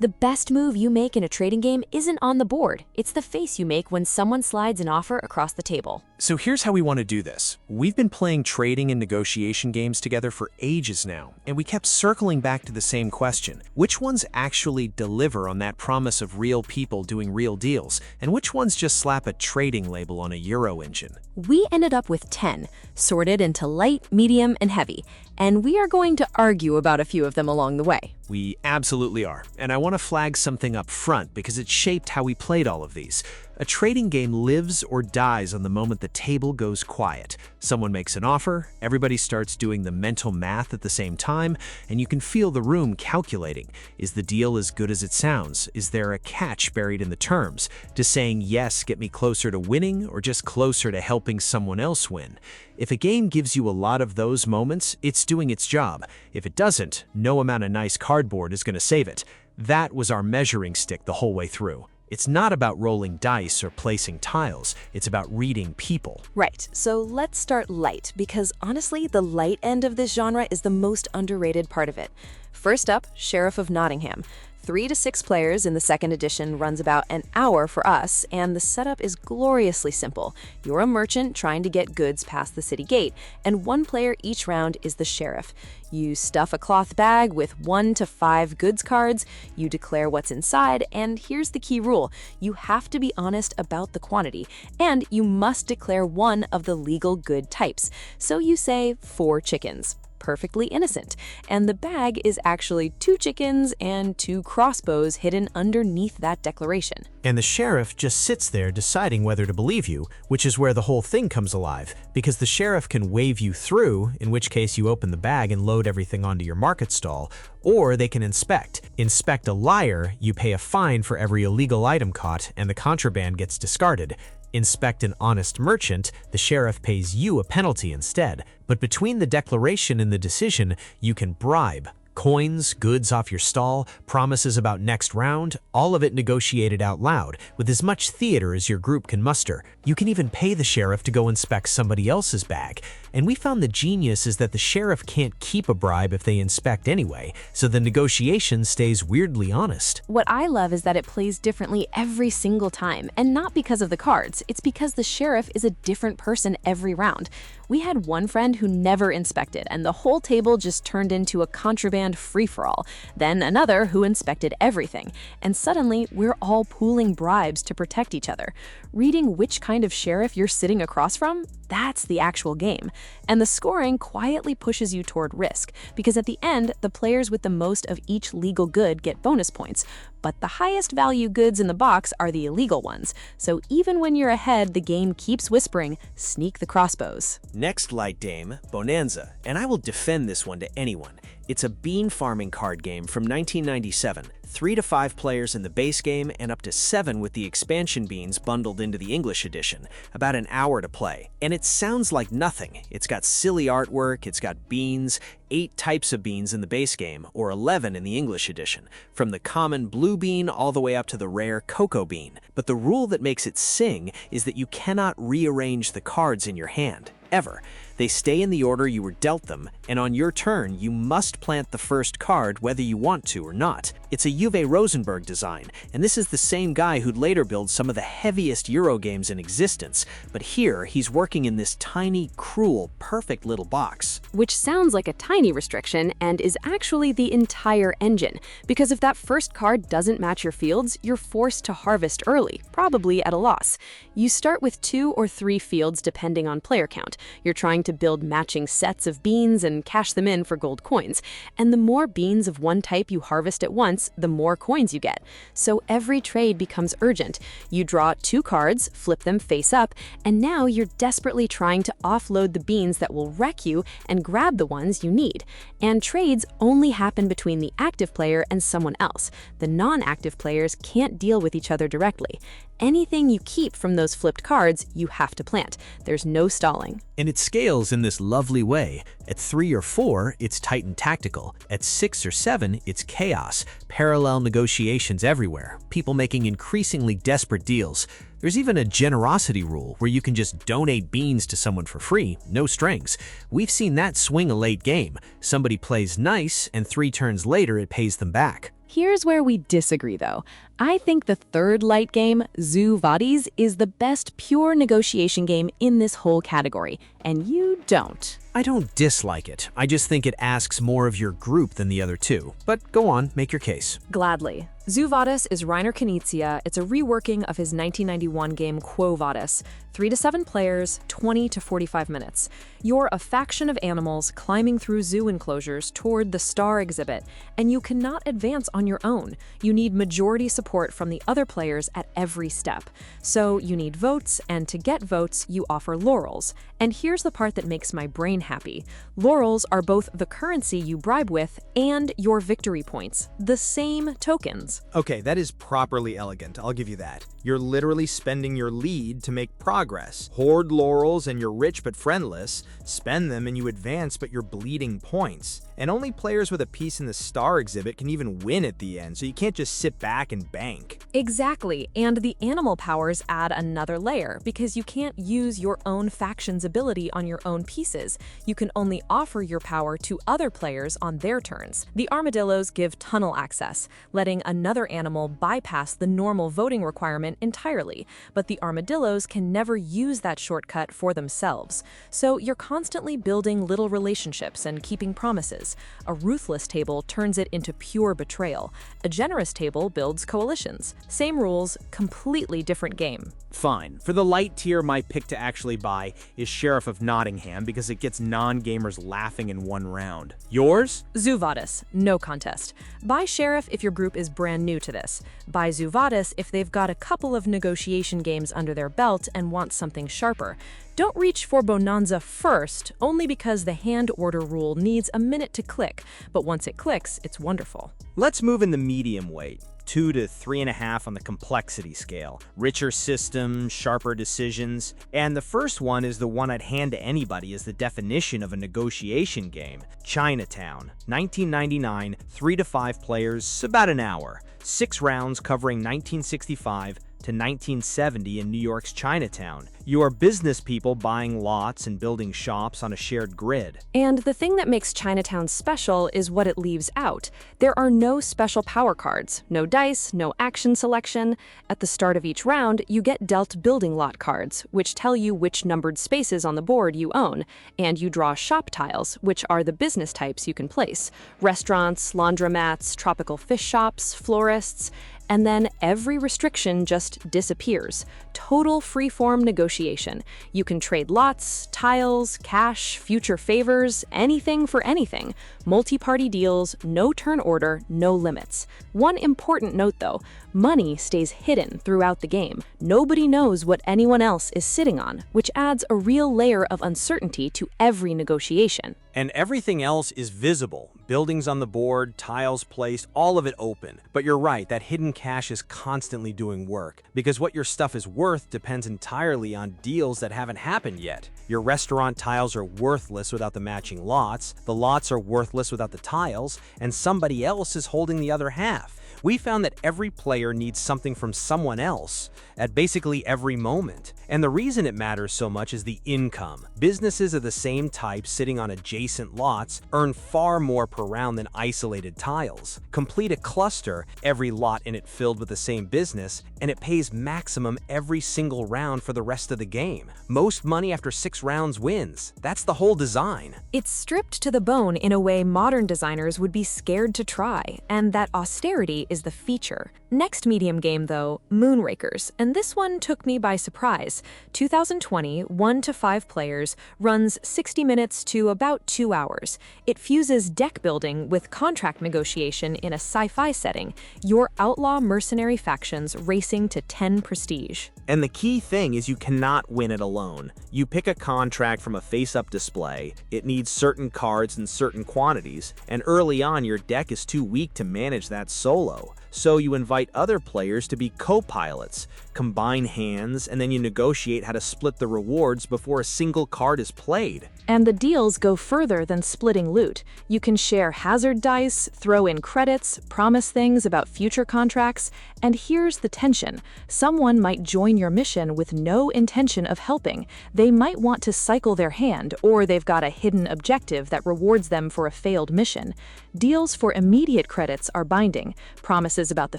The best move you make in a trading game isn't on the board. It's the face you make when someone slides an offer across the table. So here's how we want to do this. We've been playing trading and negotiation games together for ages now, and we kept circling back to the same question. Which ones actually deliver on that promise of real people doing real deals, and which ones just slap a trading label on a Euro engine? We ended up with 10, sorted into light, medium, and heavy, and we are going to argue about a few of them along the way. We absolutely are, and I want to flag something up front because it shaped how we played all of these. A trading game lives or dies on the moment the table goes quiet. Someone makes an offer, everybody starts doing the mental math at the same time, and you can feel the room calculating. Is the deal as good as it sounds? Is there a catch buried in the terms? Does saying yes get me closer to winning or just closer to helping someone else win? If a game gives you a lot of those moments, it's doing its job. If it doesn't, no amount of nice cardboard is going to save it. That was our measuring stick the whole way through. It's not about rolling dice or placing tiles, it's about reading people. Right, so let's start light, because honestly, the light end of this genre is the most underrated part of it. First up, Sheriff of Nottingham. 3 to 6 players in the second edition runs about an hour for us, and the setup is gloriously simple. You're a merchant trying to get goods past the city gate, and one player each round is the sheriff. You stuff a cloth bag with 1 to 5 goods cards, you declare what's inside, and here's the key rule. You have to be honest about the quantity, and you must declare one of the legal good types. So you say 4 chickens. Perfectly innocent. And the bag is actually 2 chickens and 2 crossbows hidden underneath that declaration. And the sheriff just sits there deciding whether to believe you, which is where the whole thing comes alive, because the sheriff can wave you through, in which case you open the bag and load everything onto your market stall, or they can inspect. Inspect a liar, you pay a fine for every illegal item caught, and the contraband gets discarded. Inspect an honest merchant, the sheriff pays you a penalty instead. But between the declaration and the decision, you can bribe. Coins, goods off your stall, promises about next round, all of it negotiated out loud, with as much theater as your group can muster. You can even pay the sheriff to go inspect somebody else's bag. And we found the genius is that the sheriff can't keep a bribe if they inspect anyway, so the negotiation stays weirdly honest. What I love is that it plays differently every single time, and not because of the cards, it's because the sheriff is a different person every round. We had one friend who never inspected, and the whole table just turned into a contraband free-for-all. Then another who inspected everything, and suddenly we're all pooling bribes to protect each other. Reading which kind of sheriff you're sitting across from, that's the actual game. And the scoring quietly pushes you toward risk, because at the end, the players with the most of each legal good get bonus points. But the highest value goods in the box are the illegal ones. So even when you're ahead, the game keeps whispering, sneak the crossbows. Next light game, Bonanza, and I will defend this one to anyone. It's a bean farming card game from 1997. 3 to 5 players in the base game and up to 7 with the expansion beans bundled into the English edition. About an hour to play. And it sounds like nothing. It's got silly artwork, it's got beans, 8 types of beans in the base game, or 11 in the English edition, from the common blue bean all the way up to the rare cocoa bean. But the rule that makes it sing is that you cannot rearrange the cards in your hand, ever. They stay in the order you were dealt them, and on your turn, you must plant the first card whether you want to or not. It's a Uwe Rosenberg design, and this is the same guy who'd later build some of the heaviest Euro games in existence, but here he's working in this tiny, cruel, perfect little box. Which sounds like a tiny restriction and is actually the entire engine, because if that first card doesn't match your fields, you're forced to harvest early, probably at a loss. You start with 2 or 3 fields depending on player count. You're trying to build matching sets of beans and cash them in for gold coins. And the more beans of one type you harvest at once, the more coins you get. So every trade becomes urgent. You draw 2 cards, flip them face up, and now you're desperately trying to offload the beans that will wreck you and grab the ones you need. And trades only happen between the active player and someone else. The non-active players can't deal with each other directly. Anything you keep from those flipped cards, you have to plant. There's no stalling. And it scales in this lovely way. At 3 or 4, it's tight and tactical. At 6 or 7, it's chaos. Parallel negotiations everywhere. People making increasingly desperate deals. There's even a generosity rule where you can just donate beans to someone for free, no strings. We've seen that swing a late game. Somebody plays nice, and 3 turns later it pays them back. Here's where we disagree, though. I think the third light game, Zoo Vadis, is the best pure negotiation game in this whole category, and you don't. I don't dislike it. I just think it asks more of your group than the other two. But go on, make your case. Gladly. Zoo Vadis is Reiner Knizia. It's a reworking of his 1991 game Quo Vadis. 3 to 7 players, 20 to 45 minutes. You're a faction of animals climbing through zoo enclosures toward the star exhibit, and you cannot advance on your own. You need majority support from the other players at every step. So you need votes, and to get votes, you offer laurels. And here's the part that makes my brain happy. Laurels are both the currency you bribe with and your victory points, the same tokens. Okay, that is properly elegant, I'll give you that. You're literally spending your lead to make progress. Hoard laurels and you're rich but friendless. Spend them and you advance but you're bleeding points. And only players with a piece in the star exhibit can even win at the end, so you can't just sit back and bank. Exactly, and the animal powers add another layer, because you can't use your own faction's ability on your own pieces. You can only offer your power to other players on their turns. The armadillos give tunnel access, letting another animal bypass the normal voting requirement entirely, but the armadillos can never use that shortcut for themselves. So you're constantly building little relationships and keeping promises. A ruthless table turns it into pure betrayal. A generous table builds coalitions. Same rules, completely different game. Fine. For the light tier, my pick to actually buy is Sheriff of Nottingham because it gets non-gamers laughing in one round. Yours? Zoo Vadis, no contest. Buy Sheriff if your group is brand new to this. Buy Zoo Vadis if they've got a couple of negotiation games under their belt and want something sharper. Don't reach for Bonanza first, only because the hand order rule needs a minute to click, but once it clicks, it's wonderful. Let's move in the medium weight. 2 to 3.5 on the complexity scale. Richer systems, sharper decisions. And the first one is the one I'd hand to anybody as the definition of a negotiation game. Chinatown. 1999, 3 to 5 players, about an hour. 6 rounds covering 1965 to 1970 in New York's Chinatown. You are business people buying lots and building shops on a shared grid. And the thing that makes Chinatown special is what it leaves out. There are no special power cards, no dice, no action selection. At the start of each round, you get dealt building lot cards, which tell you which numbered spaces on the board you own, and you draw shop tiles, which are the business types you can place. Restaurants, laundromats, tropical fish shops, florists, and then every restriction just disappears. Total free-form negotiation. You can trade lots, tiles, cash, future favors, anything for anything. Multi-party deals, no turn order, no limits. One important note though, money stays hidden throughout the game. Nobody knows what anyone else is sitting on, which adds a real layer of uncertainty to every negotiation. And everything else is visible. Buildings on the board, tiles placed, all of it open. But you're right, that hidden cash is constantly doing work, because what your stuff is worth depends entirely on deals that haven't happened yet. Your restaurant tiles are worthless without the matching lots, the lots are worthless without the tiles, and somebody else is holding the other half. We found that every player needs something from someone else at basically every moment. And the reason it matters so much is the income. Businesses of the same type sitting on adjacent lots earn far more per round than isolated tiles. Complete a cluster, every lot in it filled with the same business, and it pays maximum every single round for the rest of the game. Most money after 6 rounds wins. That's the whole design. It's stripped to the bone in a way modern designers would be scared to try, and that austerity is the feature. Next medium game though, Moonrakers, and this one took me by surprise. 2020, 1 to 5 players, runs 60 minutes to about 2 hours. It fuses deck building with contract negotiation in a sci-fi setting, your outlaw mercenary factions racing to 10 prestige. And the key thing is you cannot win it alone. You pick a contract from a face-up display, it needs certain cards in certain quantities, and early on your deck is too weak to manage that solo. So you invite other players to be co-pilots, combine hands, and then you negotiate how to split the rewards before a single card is played. And the deals go further than splitting loot. You can share hazard dice, throw in credits, promise things about future contracts, and here's the tension. Someone might join your mission with no intention of helping. They might want to cycle their hand, or they've got a hidden objective that rewards them for a failed mission. Deals for immediate credits are binding. Promises about the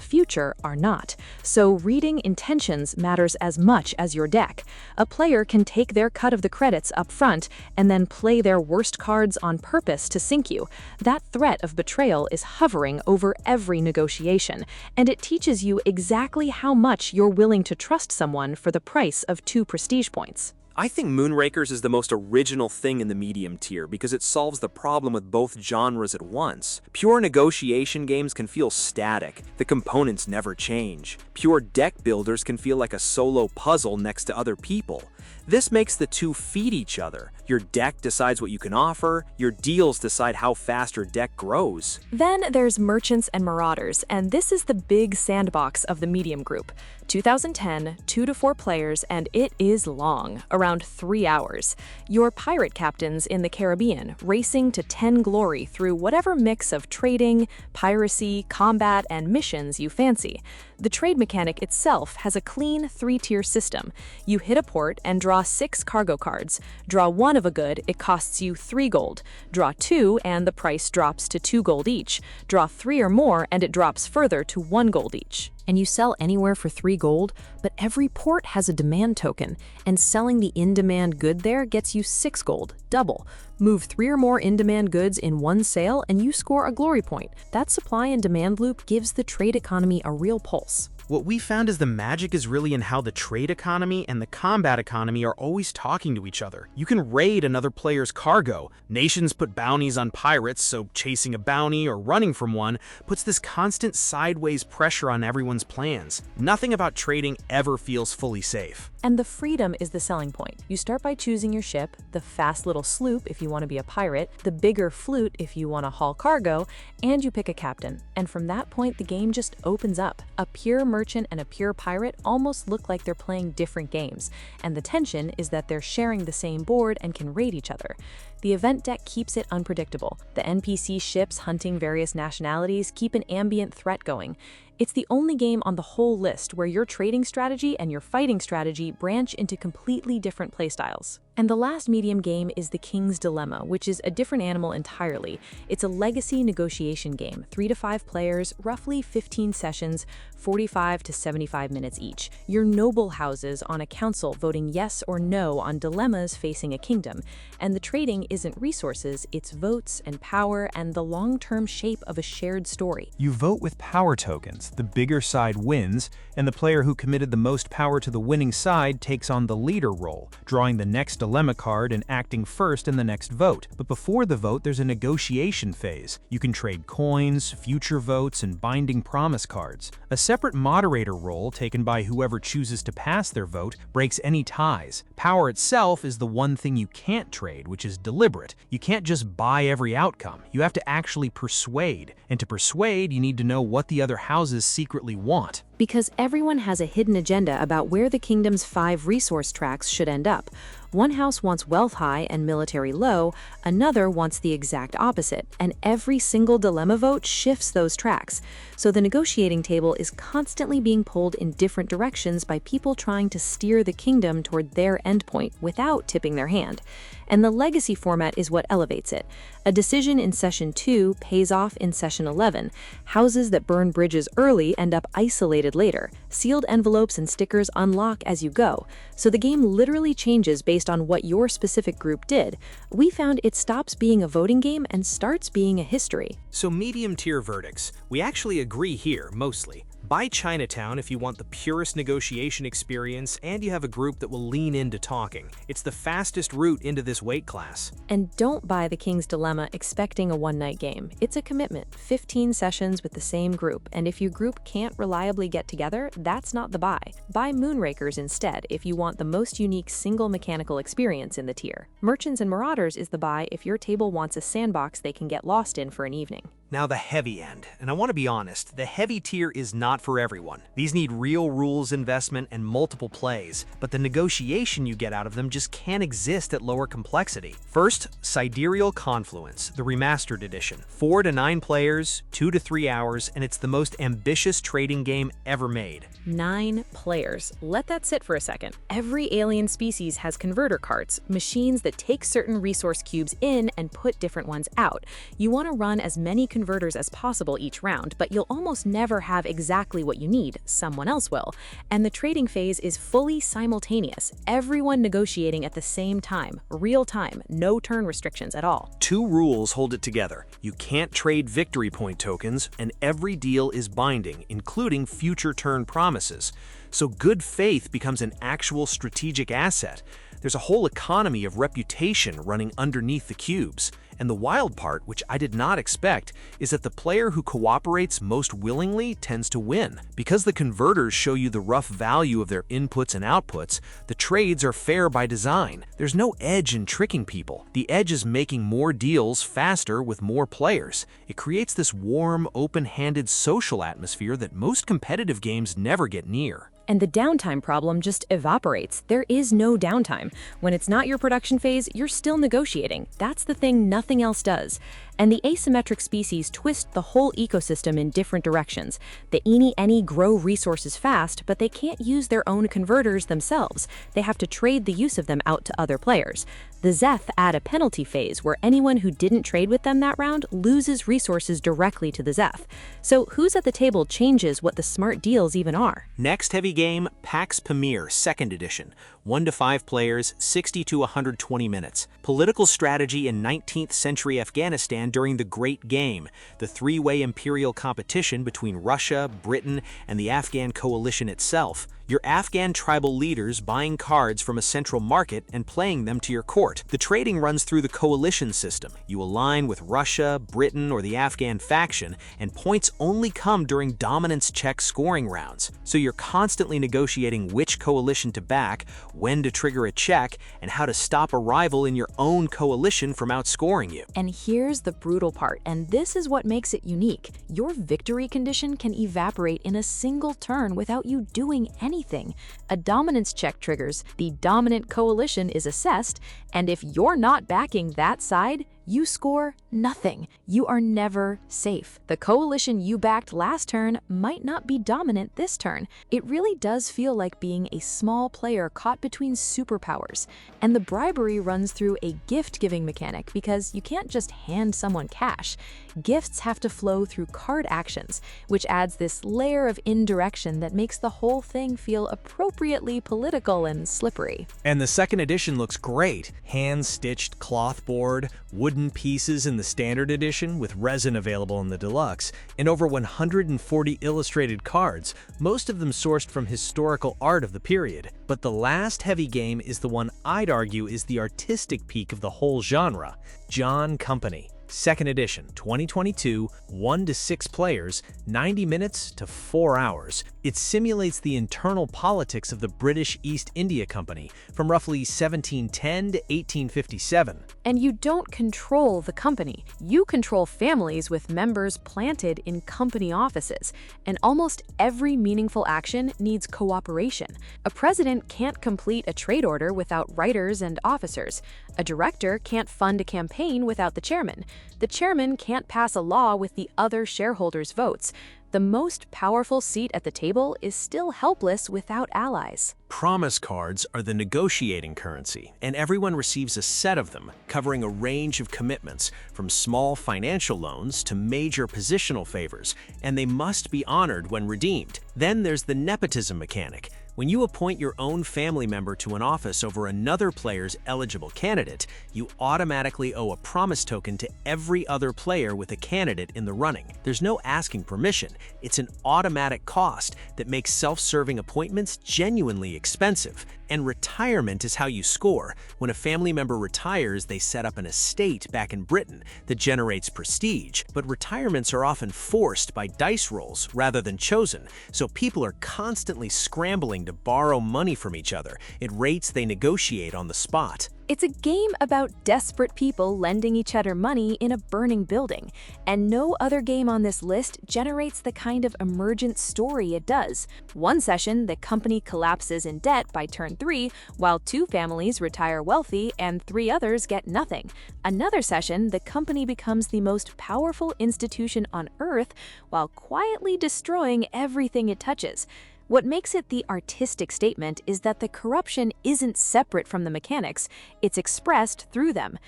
future are not. So reading intentions matters as much as your deck. A player can take their cut of the credits up front and then play their worst cards on purpose to sink you. That threat of betrayal is hovering over every negotiation, and it teaches you exactly how much you're willing to trust someone for the price of 2 prestige points. I think Moonrakers is the most original thing in the medium tier because it solves the problem with both genres at once. Pure negotiation games can feel static, the components never change. Pure deck builders can feel like a solo puzzle next to other people. This makes the two feed each other. Your deck decides what you can offer, your deals decide how fast your deck grows. Then there's Merchants and Marauders, and this is the big sandbox of the medium group. 2010, 2 to 4 players, and it is long, around 3 hours. You're pirate captains in the Caribbean, racing to 10 glory through whatever mix of trading, piracy, combat, and missions you fancy. The trade mechanic itself has a clean 3-tier system. You hit a port and draw 6 cargo cards. Draw 1 of a good, it costs you 3 gold. Draw 2 and the price drops to 2 gold each. Draw 3 or more and it drops further to 1 gold each. And you sell anywhere for 3 gold, but every port has a demand token, and selling the in-demand good there gets you 6 gold, double. Move 3 or more in-demand goods in one sale and you score a glory point. That supply and demand loop gives the trade economy a real pulse. What we found is the magic is really in how the trade economy and the combat economy are always talking to each other. You can raid another player's cargo. Nations put bounties on pirates, so chasing a bounty or running from one puts this constant sideways pressure on everyone's plans. Nothing about trading ever feels fully safe. And the freedom is the selling point. You start by choosing your ship, the fast little sloop if you want to be a pirate, the bigger flute if you want to haul cargo, and you pick a captain. And from that point, the game just opens up. A pure merchant and a pure pirate almost look like they're playing different games, and the tension is that they're sharing the same board and can raid each other. The event deck keeps it unpredictable. The NPC ships hunting various nationalities keep an ambient threat going. It's the only game on the whole list where your trading strategy and your fighting strategy branch into completely different playstyles. And the last medium game is The King's Dilemma, which is a different animal entirely. It's a legacy negotiation game, 3 to 5 players, roughly 15 sessions, 45 to 75 minutes each. Your noble houses on a council voting yes or no on dilemmas facing a kingdom. And the trading isn't resources, it's votes and power and the long-term shape of a shared story. You vote with power tokens. The bigger side wins, and the player who committed the most power to the winning side takes on the leader role, drawing the next dilemma card and acting first in the next vote. But before the vote, there's a negotiation phase. You can trade coins, future votes, and binding promise cards. A separate moderator role, taken by whoever chooses to pass their vote, breaks any ties. Power itself is the one thing you can't trade, which is deliberate. You can't just buy every outcome. You have to actually persuade. And to persuade, you need to know what the other houses secretly want. Because everyone has a hidden agenda about where the kingdom's 5 resource tracks should end up. One house wants wealth high and military low, another wants the exact opposite, and every single dilemma vote shifts those tracks. So the negotiating table is constantly being pulled in different directions by people trying to steer the kingdom toward their endpoint without tipping their hand. And the legacy format is what elevates it. A decision in Session 2 pays off in Session 11. Houses that burn bridges early end up isolated later. Sealed envelopes and stickers unlock as you go. So the game literally changes based on what your specific group did. We found it stops being a voting game and starts being a history. So medium tier verdicts. We actually agree here, mostly. Buy Chinatown if you want the purest negotiation experience and you have a group that will lean into talking. It's the fastest route into this weight class. And don't buy The King's Dilemma expecting a one-night game. It's a commitment, 15 sessions with the same group, and if your group can't reliably get together, that's not the buy. Buy Moonrakers instead if you want the most unique single mechanical experience in the tier. Merchants and Marauders is the buy if your table wants a sandbox they can get lost in for an evening. Now the heavy end, and I want to be honest, the heavy tier is not for everyone. These need real rules investment and multiple plays, but the negotiation you get out of them just can't exist at lower complexity. First, Sidereal Confluence, the Remastered Edition. 4 to 9 players, 2 to 3 hours, and it's the most ambitious trading game ever made. 9 players. Let that sit for a second. Every alien species has converter carts, machines that take certain resource cubes in and put different ones out. You want to run as many converters as possible each round, but you'll almost never have exactly what you need. Someone else will. And the trading phase is fully simultaneous. Everyone negotiating at the same time. Real time. No turn restrictions at all. 2 rules hold it together. You can't trade victory point tokens, and every deal is binding, including future turn promises. So good faith becomes an actual strategic asset. There's a whole economy of reputation running underneath the cubes. And the wild part, which I did not expect, is that the player who cooperates most willingly tends to win. Because the converters show you the rough value of their inputs and outputs, the trades are fair by design. There's no edge in tricking people. The edge is making more deals faster with more players. It creates this warm, open-handed social atmosphere that most competitive games never get near. And the downtime problem just evaporates. There is no downtime. When it's not your production phase, you're still negotiating. That's the thing nothing else does. And the asymmetric species twist the whole ecosystem in different directions. The eeny grow resources fast, but they can't use their own converters themselves. They have to trade the use of them out to other players. The Zeth add a penalty phase where anyone who didn't trade with them that round loses resources directly to the Zeth. So who's at the table changes what the smart deals even are. Next heavy game, Pax Pamir, 2nd edition. 1 to 5 players, 60 to 120 minutes. Political strategy in 19th century Afghanistan during the Great Game, the 3-way imperial competition between Russia, Britain, and the Afghan coalition itself. Your Afghan tribal leaders buying cards from a central market and playing them to your court. The trading runs through the coalition system. You align with Russia, Britain, or the Afghan faction, and points only come during dominance check scoring rounds. So you're constantly negotiating which coalition to back, when to trigger a check, and how to stop a rival in your own coalition from outscoring you. And here's the brutal part, and this is what makes it unique. Your victory condition can evaporate in a single turn without you doing anything. A dominance check triggers, the dominant coalition is assessed, and if you're not backing that side, you score nothing. You are never safe. The coalition you backed last turn might not be dominant this turn. It really does feel like being a small player caught between superpowers. And the bribery runs through a gift-giving mechanic because you can't just hand someone cash. Gifts have to flow through card actions, which adds this layer of indirection that makes the whole thing feel appropriately political and slippery. And the 2nd edition looks great. Hand-stitched cloth board, wooden pieces in the standard edition with resin available in the deluxe, and over 140 illustrated cards, most of them sourced from historical art of the period. But the last heavy game is the one I'd argue is the artistic peak of the whole genre, John Company. 2nd edition, 2022, 1 to 6 players, 90 minutes to 4 hours. It simulates the internal politics of the British East India Company from roughly 1710 to 1857. And you don't control the company. You control families with members planted in company offices. And almost every meaningful action needs cooperation. A president can't complete a trade order without writers and officers. A director can't fund a campaign without the chairman. The chairman can't pass a law with the other shareholders' votes. The most powerful seat at the table is still helpless without allies. Promise cards are the negotiating currency, and everyone receives a set of them, covering a range of commitments, from small financial loans to major positional favors, and they must be honored when redeemed. Then there's the nepotism mechanic. When you appoint your own family member to an office over another player's eligible candidate, you automatically owe a promise token to every other player with a candidate in the running. There's no asking permission. It's an automatic cost that makes self-serving appointments genuinely expensive. And retirement is how you score. When a family member retires, they set up an estate back in Britain that generates prestige. But retirements are often forced by dice rolls rather than chosen, so people are constantly scrambling to borrow money from each other at rates they negotiate on the spot. It's a game about desperate people lending each other money in a burning building, and no other game on this list generates the kind of emergent story it does. One session, the company collapses in debt by turn 3, while 2 families retire wealthy and 3 others get nothing. Another session, the company becomes the most powerful institution on Earth while quietly destroying everything it touches. What makes it the artistic statement is that the corruption isn't separate from the mechanics, it's expressed through them.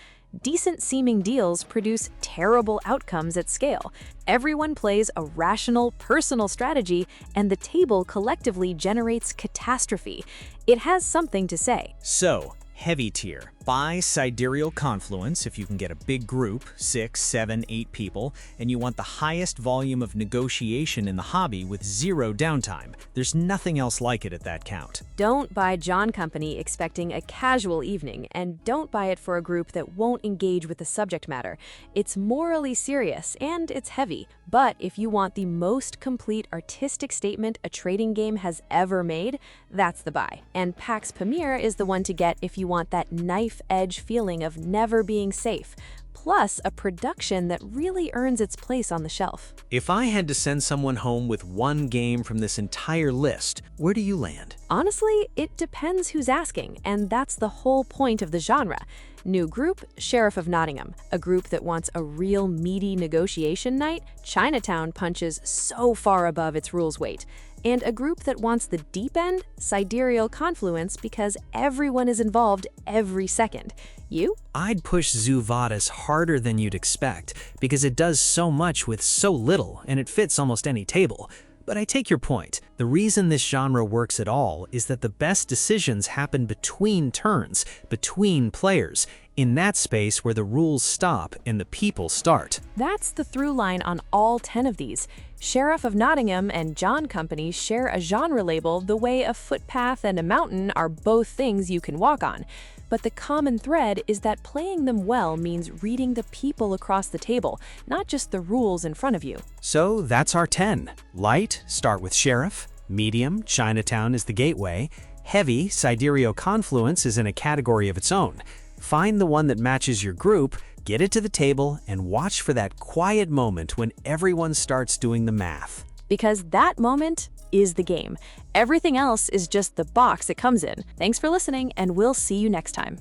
Decent-seeming deals produce terrible outcomes at scale. Everyone plays a rational, personal strategy, and the table collectively generates catastrophe. It has something to say. So, heavy tier. Buy Sidereal Confluence if you can get a big group, 6, 7, 8 people, and you want the highest volume of negotiation in the hobby with 0 downtime. There's nothing else like it at that count. Don't buy John Company expecting a casual evening, and don't buy it for a group that won't engage with the subject matter. It's morally serious, and it's heavy. But if you want the most complete artistic statement a trading game has ever made, that's the buy. And PAX Pamir is the one to get if you want that knife-edge feeling of never being safe, plus a production that really earns its place on the shelf. If I had to send someone home with one game from this entire list, where do you land? Honestly, it depends who's asking, and that's the whole point of the genre. New group, Sheriff of Nottingham. A group that wants a real meaty negotiation night, Chinatown punches so far above its rules weight. And a group that wants the deep end, Sidereal Confluence, because everyone is involved every second. You? I'd push Zoo Vadis harder than you'd expect, because it does so much with so little, and it fits almost any table. But I take your point. The reason this genre works at all is that the best decisions happen between turns, between players, in that space where the rules stop and the people start. That's the through line on all 10 of these. Sheriff of Nottingham and John Company share a genre label the way a footpath and a mountain are both things you can walk on. But the common thread is that playing them well means reading the people across the table, not just the rules in front of you. So that's our 10. Light, start with Sheriff. Medium, Chinatown is the gateway. Heavy, Sidereal Confluence is in a category of its own. Find the one that matches your group, get it to the table, and watch for that quiet moment when everyone starts doing the math. Because that moment is the game. Everything else is just the box it comes in. Thanks for listening, and we'll see you next time.